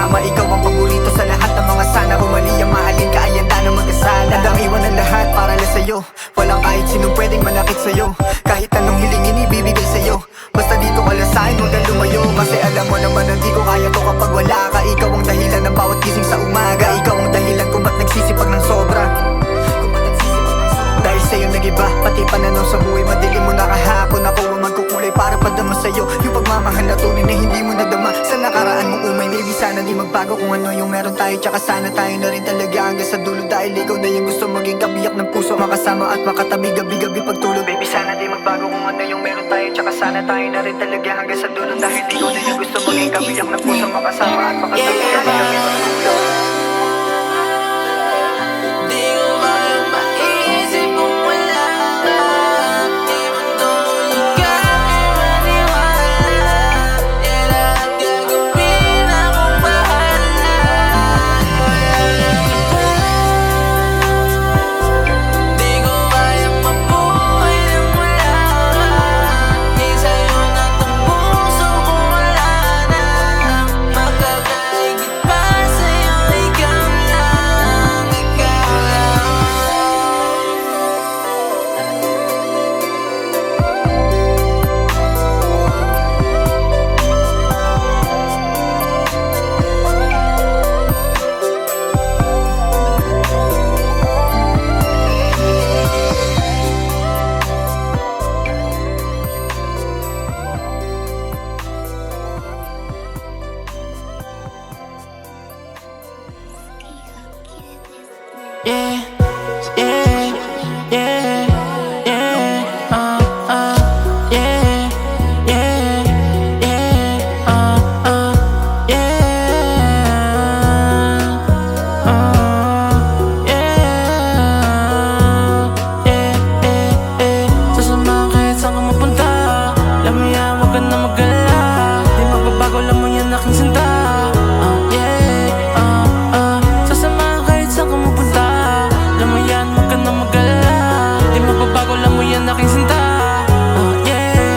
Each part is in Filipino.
kasama. Ikaw ang paborito sa lahat ng mga sana. Umali ang mahalin ka ay handa na mag-asala. Handang iwan ang lahat para lang sa'yo. Walang kahit sinong pwedeng manakit sa'yo. Kahit anong hilingin ibibigay sa'yo. Basta dito ka lang sa'kin, huwag kang lumayo. Kasi alam mo naman na di ko kaya to kapag wala ka. Ikaw ang dahilan ng bawat gising sa umaga. Ikaw ang dahilan kung ba't nagsisipag ng sobra. Dahil sa'yo nag-iba, pati pananaw sa buhay. Madilim mo nakahapon, ako ang magkukulay para padama sa'yo. Yung pagmamahal na tunay na hindi mo nadama. Sa nakaraan mong umay, maybe sana di magbago kung ano yung meron tayo. Tsaka sana tayo na rin talaga hanggang sa dulo. Dahil ikaw na yung gusto maging kabiyak ng puso. Makasama at makatabi gabi-gabi pagtulog. Baby sana di magbago kung ano yung meron tayo. Tsaka sana tayo na rin talaga hanggang sa dulo. Dahil ikaw na yung gusto maging kabiyak ng puso. Makasama at makatabi gabi-gabi pagtulog. Yeah, yeah, yeah, yeah, yeah, yeah, yeah, sasamahan kahit saan ka mapunta. Alam mo yan, huwag ka na mag-alala. Di magbabago, alam mo yan, aking sinta. Aking sinta, yeah,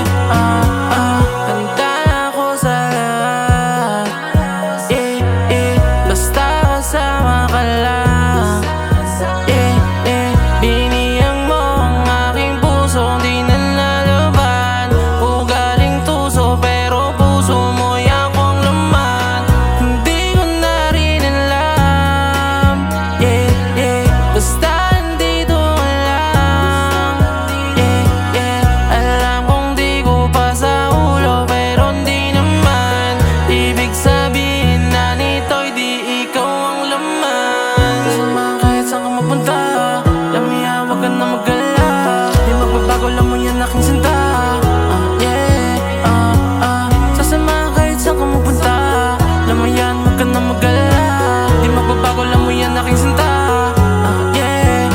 handa ako sa lahat, yeah, yeah, basta kasama ka lang, yeah, yeah, biniyang mo ang aking puso, di na nalaban, ugaling tuso, pero puso mo yan kong laman, hindi ko na rin alam, yeah, yeah, basta aking sinta, yeah, sasamahan kahit saan ka mapunta. Alam mo yan, huwag ka na mag-alala. Di magbabago, alam mo yan, aking sinta, yeah,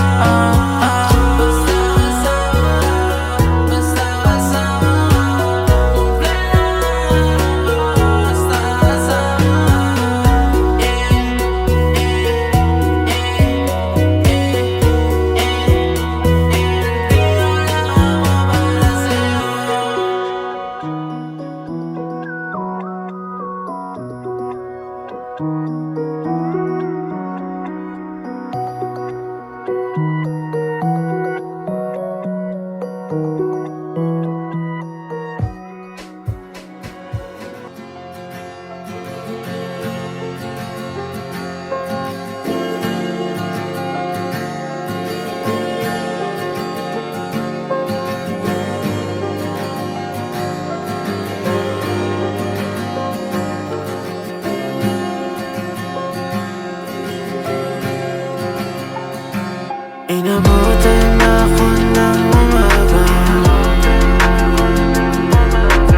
basta kasama, basta kasama, basta kasama, yeah, inabutan ako ng umaga.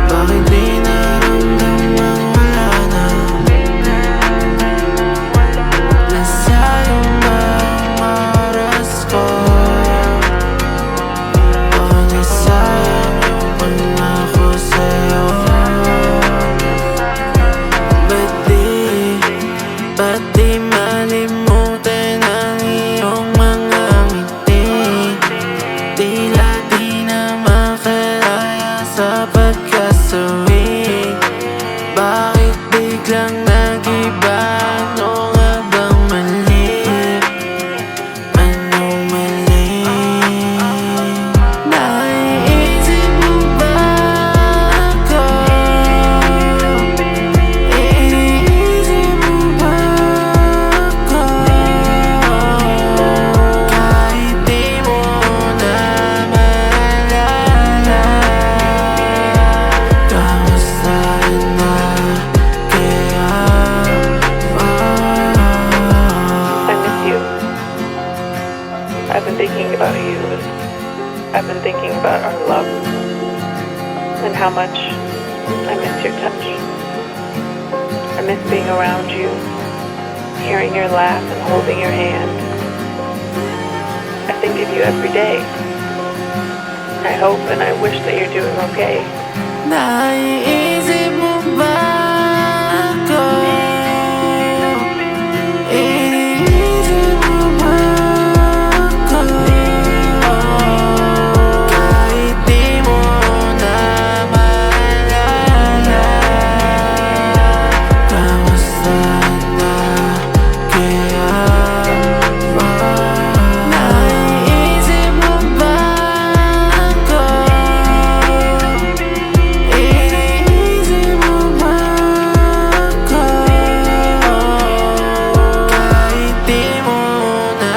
Bakit di naramdamang wala na? Nasayang ba ang oras ko? O nasayang yung pangako sa'yo? Ba't di malimutan ang iyong mga ngiti? I've been thinking about you. I've been thinking about our love and how much I miss your touch. I miss being around you, hearing your laugh and holding your hand. I think of you every day. I hope and I wish that you're doing okay. Naiisip mo ba ako? Iniisip mo ba ako? Kahit di mo na maalala, kamusta na kaya ba? Naiisip mo ba ako? Iniisip mo ba ako? Kahit di mo na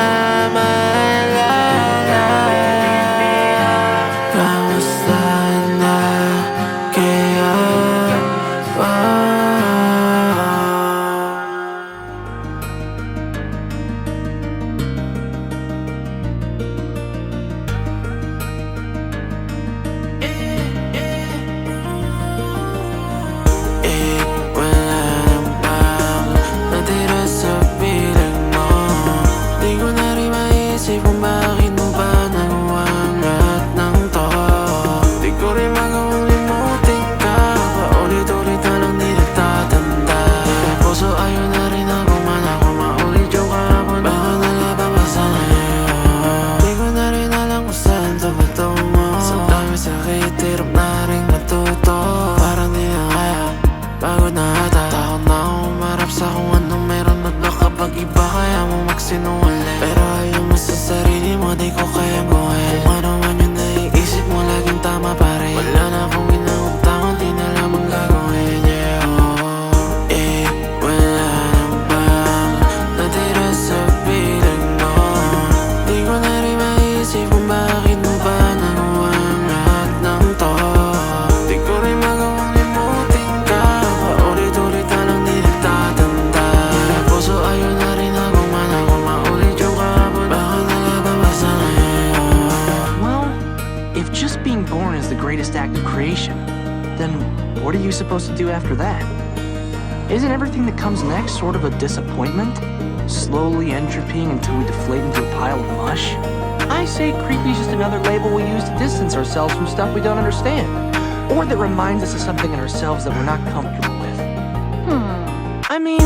maalala, kamusta na kaya ba? Wala nang pang natira sa piling mo. Di ko na rin maisip kung bakit mo ba nakuha ang lahat ng to. Di ko rin magawang limutin ka, paulit-ulit na lang di nagtatanda. Puso ayaw na rin ako man ako maulit yung kahapon. Baka nalaban pa sana ngayon. Di ko na rin alam kung saan to patungo. Sa dami sakit, hirap na rin matuto. Parang di na kaya, pagod na ata. Takot na ako umarap sa kung anong meron. At baka pag iba kaya mo magsinungaling. Pero ayaw mo sa sarili mo, di ko kaya buhay. Kung ano man yung naiisip mo, laging tama pa rin. Wala na akong inauntangan, di na lang ang gagawin. Yeah, oh. Wala nang pang natira sa piling mo. Di ko na rin maisip kung bakit mo ba nakuha ang lahat ng to. Di ko rin magawang limutin ka, paulit-ulit na lang di nagtatanda. Puso ayaw na rin ako man ako maulit yung kahapon. Baka nalaban pa sana ngayon. Well, if just being born is the greatest act of creation, then what are you supposed to do after that? Isn't everything that comes next sort of a disappointment? Slowly entropying until we deflate into a pile of mush? I say creepy is just another label we use to distance ourselves from stuff we don't understand, or that reminds us of something in ourselves that we're not comfortable with. I mean,